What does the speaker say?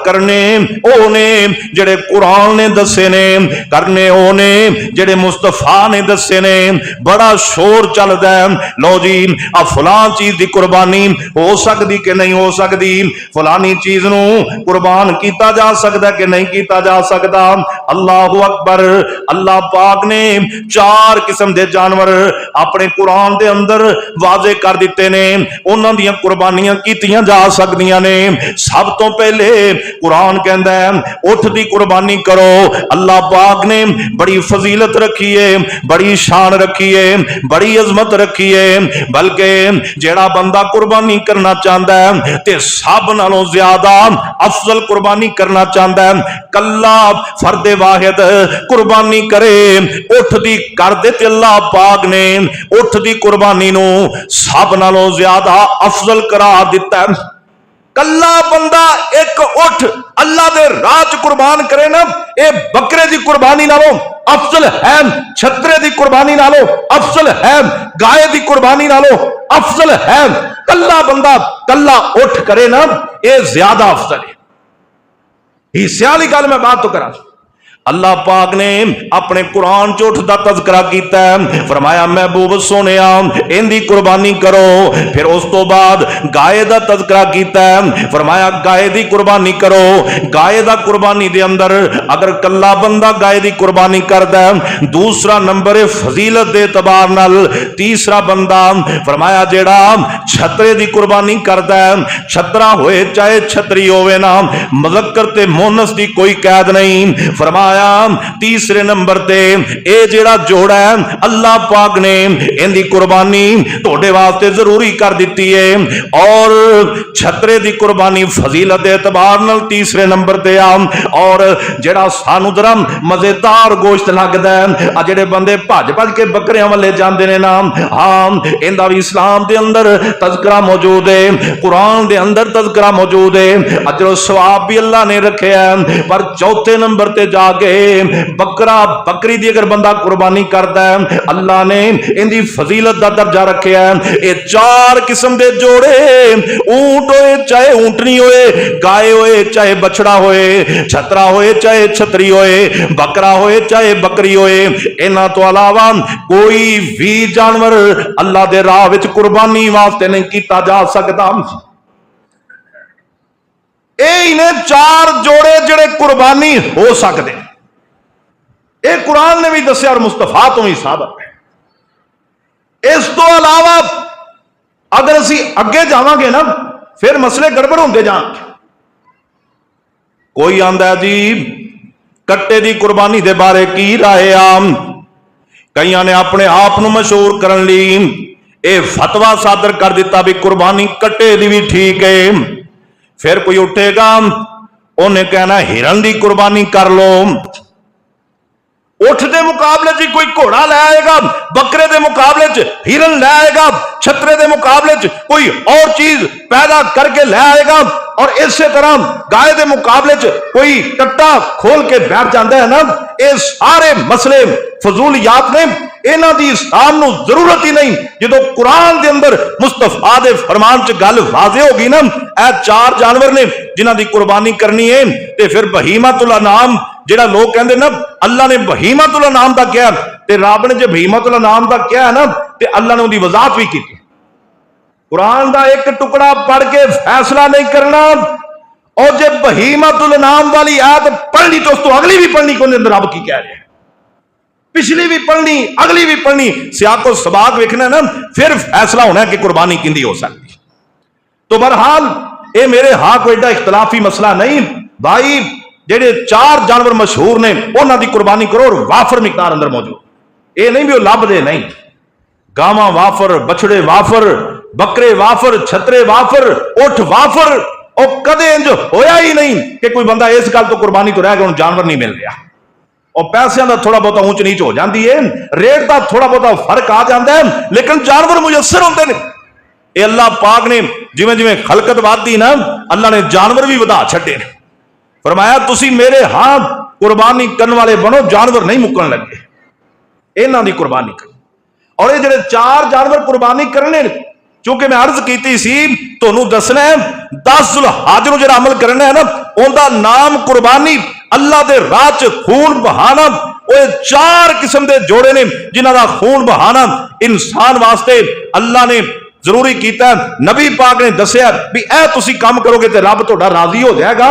करने ओ ने जेड़े कुरान ने दसे ने, करने ओ ने जेड़े मुस्तफा ने दसे ने। बड़ा शोर चलदा है, लो जी आ फलां चीज की कुर्बानी हो सकती कि नहीं हो सकती, फलानी चीज नू कुर्बान किया जा सकता कि नहीं किया जा सकता। अल्लाह अकबर। अल्लाह पाक ने 4 किस्म के जानवर अपने कुरान के अंदर वाजे कर दिते ने, उन्हां दी कुर्बानियां कीतियां जा सकदियां ने। सब तो पहले कुरान कहंदा है उठ दी कुर्बानी करो। अल्लाह पाक ने बड़ी फजीलत रखी है, बड़ी शान रखी है, बड़ी अजमत रखी है। बल्कि जेड़ा बंदा कुर्बानी करना चाहता है ते सब नालों ज्यादा अफजल कुर्बानी करना चाहता है, कल्ला फर्दे वाहिद कुर्बानी करे, उठ दी कर दे ते अल्लाह पाक ने उठ दी कुर्बानी नू सब नालों ज्यादा अफजल करार दिता है। कल्ला बंदा एक उठ अल्लाह दे राह च कुर्बान करे ना, ये बकरे की कुर्बानी नालों अफजल है, छतरे की कुर्बानी नालों अफजल है, गाय की कुर्बानी नालों अफजल है। कल्ला बंदा कल्ला उठ करे ना, ये ज्यादा अफजल है। हिस्से वाली गल मैं बात तो करा। अल्लाह पाक ने अपने कुरान च उठ दा तज़किरा कीता है, फरमाया महबूब सोनिया इनदी कुर्बानी करो। फिर उस तो बाद गाय दा तज़किरा कीता है, फरमाया गाय दी कुर्बानी करो। गाय दा कुर्बानी दे अंदर अगर कल्ला बंदा गाय दी कुर्बानी करदा है, दूसरा नंबर है फजीलत दे एतबार नाल, तीसरा बंदा फरमाया जेड़ा छतरे दी कुर्बानी करदा है, छतरा होए चाहे छतरी होवे ना, मुज़क्कर ते मुअन्नस दी कोई कैद नहीं। फरमाया तीसरे नंबर ते ए जेड़ा जोड़ा है अल्लाह पाक ने इनकी कुर्बानी तोड़े वास्ते जरूरी कर दी है, और छतरे की कुर्बानी फजीलत के एतबार नाल तीसरे नंबर ते आ। और जेड़ा सानू जरा मजेदार गोश्त लगता है, आ जेड़े बंदे भज भज के बकरियां वाले जाते हैं ना, हाँ इनका भी इस्लाम के अंदर तज़किरा मौजूद है, कुरान के अंदर तज़किरा मौजूद है, अजर सवाब भी अल्लाह ने रखे है। पर चौथे नंबर ते जाके बकरा बकरी दी अगर बंदा कुर्बानी करता है, अल्लाह ने इनकी फजीलत का दर्जा रखा है। ये 4 किस्म के जोड़े, ऊंट होए चाहे ऊंटनी होए, गाय होए चाहे बछड़ा होए, छतरा होए चाहे छतरी होए, बकरा होए चाहे बकरी होए, इन्हां तो अलावा कोई भी जानवर अल्लाह दे राह विच कुर्बानी वास्ते नहीं किया जा सकता। ये 4 जोड़े जेड़े कुर्बानी हो सकते, ये कुरान ने भी दसिया और मुस्तफा तो ही साबित है। इस तो अलावा अगर असी अगे जावांगे ना, फिर मसले गड़बड़ होंगे जाएंगे। कोई आंदा जी कट्टे की कुर्बानी के बारे की राय आम, कई ने अपने आप को मशहूर करने लई ये फतवा सादर कर दिता भी कुर्बानी कट्टे की भी ठीक है। फिर कोई उठेगा उन्हें कहना हिरन की कुर्बानी कर लो, उठ के मुकाबले च कोई घोड़ा लै आएगा, बकरे के मुकाबले च हिरन लै आएगा, छतरे के मुकाबले च कोई और चीज पैदा करके लै आएगा, और इसे तरह गाय के मुकाबले च कोई कट्टा खोल के बैठ जाता है ना। ये सारे मसले फजूलियात ने, इन्हां दी इस्लाम नूं जरूरत ही नहीं। जो कुरान के अंदर मुस्तफा दे फरमान च गल वाज़े होगी ना, ए 4 जानवर ने जिन्हां दी कुर्बानी करनी है, ते फिर बहीमतुल अनाम जेड़ा लोग कहते ना अल्लाह ने बहीमतुल अनाम दा क्या, ते रब ने जो बहीमतुल अनाम दा क्या है ना, ते अल्लाह ने उनकी वजाहत भी की। कुरान का एक टुकड़ा पढ़ के फैसला नहीं करना, और जब बहीमतुल अनाम वाली आयत पढ़नी तो उसको अगली भी पढ़नी, को रब की कह रहे हैं, पिछली भी पढ़नी अगली भी पढ़नी, सियाको सबाक वेखना ना, फिर फैसला होना है कि कुर्बानी किंदी हो सकती। तो बहरहाल ये मेरे हाँ कोई एडा इख्तलाफी मसला नहीं भाई, जेडे 4 जानवर मशहूर ने उन्हां दी कुर्बानी करो, और वाफर मिकदार अंदर मौजूद, ये नहीं भी वो लभदे नहीं। गावां वाफर, बछड़े वाफर, बकरे वाफर, छतरे वाफर, उठ वाफर, और कदे इंज होया ही नहीं कि कोई बंदा इस गल तो कुर्बानी तो रह गया, जानवर नहीं मिल रहा, और पैसों का थोड़ा बहुत ऊंच नीच हो जाती है, रेट का थोड़ा बहुत फर्क आ जाता है, लेकिन जानवर मुयसर होते हैं। ये अल्लाह पाक ने जिमें जिमें खलकत वादी ना, अल्लाह ने जानवर भी वधा छड्डे। फरमाया तुसी मेरे हाथ कुर्बानी करने वाले बनो, जानवर नहीं मुकन लगे, इन्हां दी कुर्बानी करो। और ये जेडे 4 जानवर कुर्बानी करने, क्योंकि मैं अर्ज की सी तुहानू दसना है 10 जुल्हज नूं जिहड़ा अमल करना है ना उहदा नाम कुर्बानी अल्लाह दे राह च खून बहाना वो 4 किस्म के जोड़े ने जिन्हां दा खून बहाना इंसान वास्ते अल्लाह ने जरूरी किया। नबी पाक ने दसिया भी ए तुसीं काम करोगे तो रब तुहाडा राजी हो जाएगा।